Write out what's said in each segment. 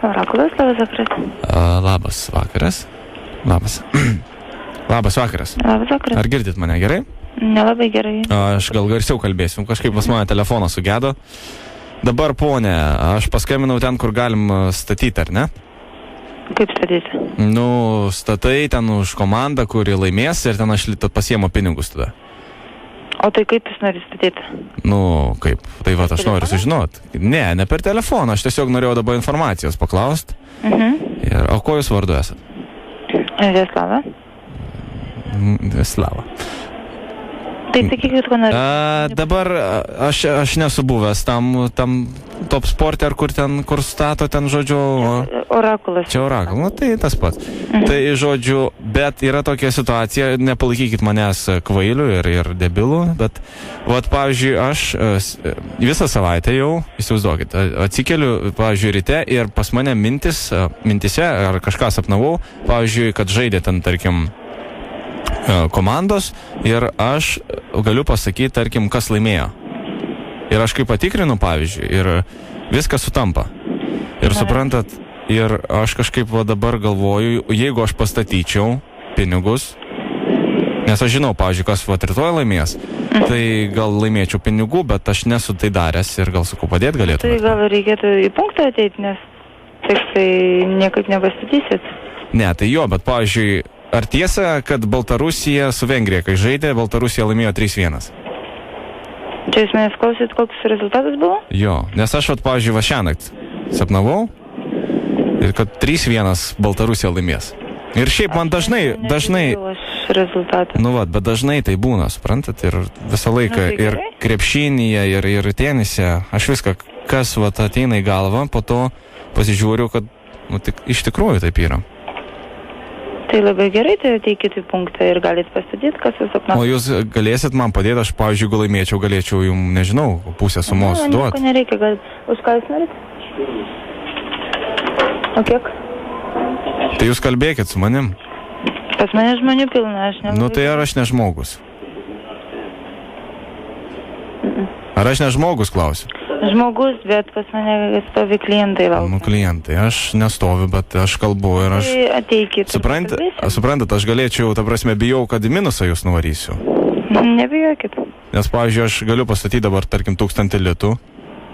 Orakulas, labas vakaras. Labas vakaras. Labas. Labas vakaras. Labas vakaras. Ar girdit mane gerai? Nelabai gerai. Aš gal garsiau kalbėsiu, kažkaip pas mane telefonas sugedo. Dabar, ponė, aš paskambinau ten, kur galim statyti, ar ne? Kaip statyti? Nu, statai ten už komandą, kuri laimės ir ten aš pasiemu pinigus tada. O tai kaip jūs nori statyti? Nu, kaip? Tai va, aš noriu sužinot. Ne per telefoną, aš tiesiog norėjau dabar informacijos paklaust. Ir, o ko jūs vardu esat? Vieslava. Vieslava. Tai sakykit, ko nori. Dabar aš nesu buvęs tam top sporte, ar kur stato ten, žodžiu... Orakulas. Čia orakulas, nu tai tas pats. Tai, žodžiu, bet yra tokia situacija, nepalaikykit manęs kvailių ir debilų, bet, vat, pavyzdžiui, aš visą savaitę jau, įsivaizduokit, atsikeliu, pavyzdžiui, ryte ir pas mane mintise, ar kažką sapnavau, pavyzdžiui, kad žaidė ten, tarkim, komandos ir aš galiu pasakyti, tarkim, kas laimėjo. Ir aš kaip patikrinu, pavyzdžiui, ir viskas sutampa. Ir suprantat, ir aš kažkaip va dabar galvoju, jeigu aš pastatyčiau pinigus, nes aš žinau, pavyzdžiui, kas va rytoj laimės, tai gal laimėčiau pinigų, bet aš nesu tai daręs ir gal sakau, padėti galėtų. Tai gal reikėtų į punktą ateiti, nes tik tai niekaip nepastatysit. Ne, tai jo, bet pavyzdžiui, ar tiesa, kad Baltarusija su Vengrija, kai žaidė, Baltarusija laimėjo 3-1? Čia jūs manęs klausyt, koks rezultatas buvo? Jo, nes aš, pavyzdžiui, va šiąnakt sapnavau ir kad 3-1 Baltarusija laimės. Ir šiaip man dažnai... Nu, bet dažnai tai būna, suprantat, ir visą laiką, ir krepšinyje, ir tenise, aš viską, kas va ateina į galvą, po to pasižiūriu, kad iš tikrųjų taip yra. Tai labai gerai, tai ateikit į punktą ir galit pastatyti, kas jūs sapnavo. O jūs galėsit man padėti, aš, pavyzdžiui, jeigu laimėčiau, galėčiau jums, nežinau, pusę sumos duoti. Nieko nereikia, gal už ką jūs norit? O kiek? Tai jūs kalbėkit su manim. Pas mane žmonių pilna, aš ne. Nu tai ar aš ne žmogus? Ar aš ne žmogus, klausiu? Žmogus, bet pas mane stovi klientai laukia. Nu, klientai, aš nestoviu, bet aš kalbu ir aš... Tai ateikit. Suprantat, aš galėčiau, ta prasme, bijau, kad į minusą jūs nuvarysiu. Nebijokit. Nes, pavyzdžiui, aš galiu pastatyti dabar, tarkim, 1000 litų.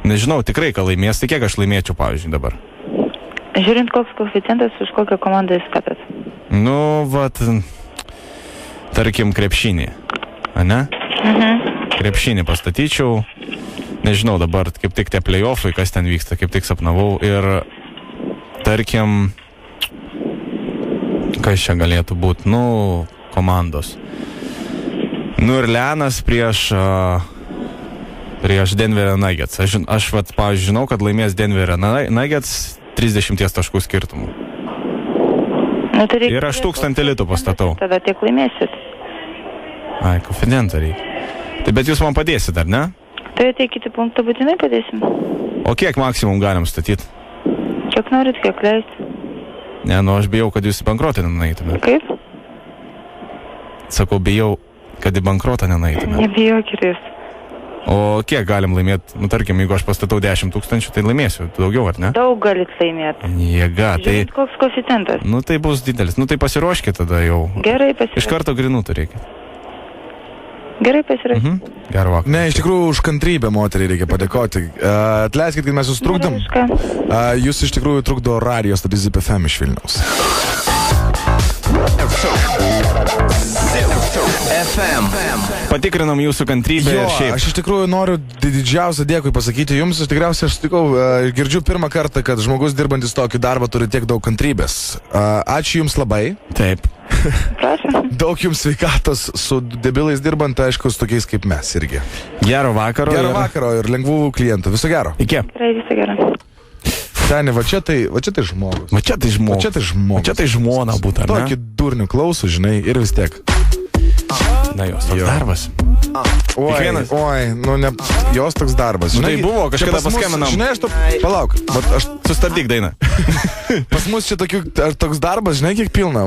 Nežinau, tikrai, ką laimės, tai kiek aš laimėčiau, pavyzdžiui, dabar. Žiūrint, koks koeficientas, už kokią komandą jūs statat. Nu, vat, tarkim, krepšinį, ane? Krepšinį pastatyčiau. Nežinau, dabar kaip tik tie play-offai, kas ten vyksta, kaip tik sapnavau ir tarkim, kas čia galėtų būti, nu, komandos. Nu ir Lenas prieš Denverio Nuggets. Aš vat, pavyzdžiui, žinau, kad laimės Denverio Nuggets 30 taškų skirtumų. Nu, tai ir aš 1000 litų pastatau. Tada tiek laimėsit. Ai, konfidentą reikia. Tai bet jūs man padėsit, ar ne? Tai ateikit į punktą, būtinai padėsim. O kiek maksimum galim statyti? Kiek norit, kiek leisti. Ne, nu aš bijau, kad jūs į bankrotą nenueitumėte. Kaip? Sakau, bijau, kad į bankrotą nenueitumėte. Nebijokit jūs. O kiek galim laimėti? Nu, tarkim, jeigu aš pastatau 10 000, tai laimėsiu. Daugiau, ar ne? Daug galit laimėti. Jėga, tai... Žiūrint, koks koeficientas. Nu, tai bus didelis. Nu, tai pasiruoškit tada jau. Gerai, pasiruoškit. Iš karto grinų turėkit. Gerai, pasiruoškit. Gerą vakarą. Ne, iš tikrųjų už kantrybę moteriai reikia padėkoti. Atleiskit, kad mes jūs trukdom. Jūs iš tikrųjų trukdo radio stotis ZIP FM iš Vilniaus. Patikrinom jūsų kantrybę ir šiaip. Aš iš tikrųjų noriu didžiausią dėkui pasakyti jums. Aš tikriausiai sutikau, girdžiu pirmą kartą, kad žmogus dirbantis tokį darbą turi tiek daug kantrybės. Ačiū jums labai. Taip. Daug jums sveikatos su debilais dirbant, aišku, su tokiais kaip mes irgi. Gero vakaro. Gero vakaro ir lengvų klientų. Viso gero. Iki. Gerai, viso gero. Seni, va čia tai žmogus. Va čia tai žmogus. Va čia tai žmona būtų, ar ne? Tokį durnių klausų, žinai, ir vis tiek. Na, jos toks darbas. Oi, nu ne, jos toks darbas. Žinai, tai buvo, kažkada paskambinam. Žinai, palauk, aš sustabdyk dainą. Pas mus čia toks darbas, žinai, kiek pilna,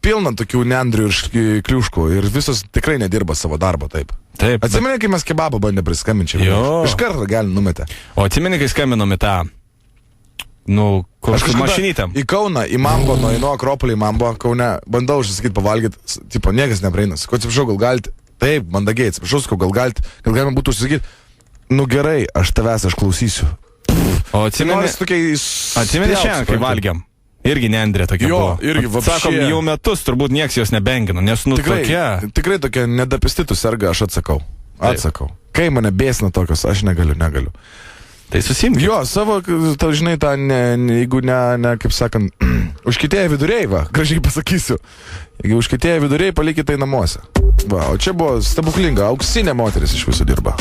pilna tokių neandrių ir kliuškų ir visos tikrai nedirba savo darbo taip. Taip. Atsimeni, kai mes kebabą bandė priskambinti. Jo. Iš karto gali numetę. O atsimeni, kai skambinom į tą, nu, Kur Aš su kažkada mašinytėm. į Kauną, į Mambo, nuo Akropolį į Mambo, Kaune, bandau užsisakyti pavalgyti, tipo, niekas nepraeina. Sakau, atsiprašau, gal galite, taip, mandagiai, atsiprašau, sakau, gal galima būtų užsisakyti. Nu gerai, aš klausysiu. O atsimeni šiandien, kai valgiam? Irgi neandrė tokia buvo. Irgi, sakom, jau metus turbūt nieks jos nebengina, nes tikrai tokia nedapistitų serga, aš atsakau. Kai mane bėsina tokios, aš negaliu. Tai susimk. Jo, savo, tau žinai, tą, jeigu ne, kaip sakant, užkitėję viduriai, va, gražiai pasakysiu. Jeigu užkitėję viduriai, palikite tai namuose. Va, o čia buvo stebuklinga, auksinė moteris iš viso dirba.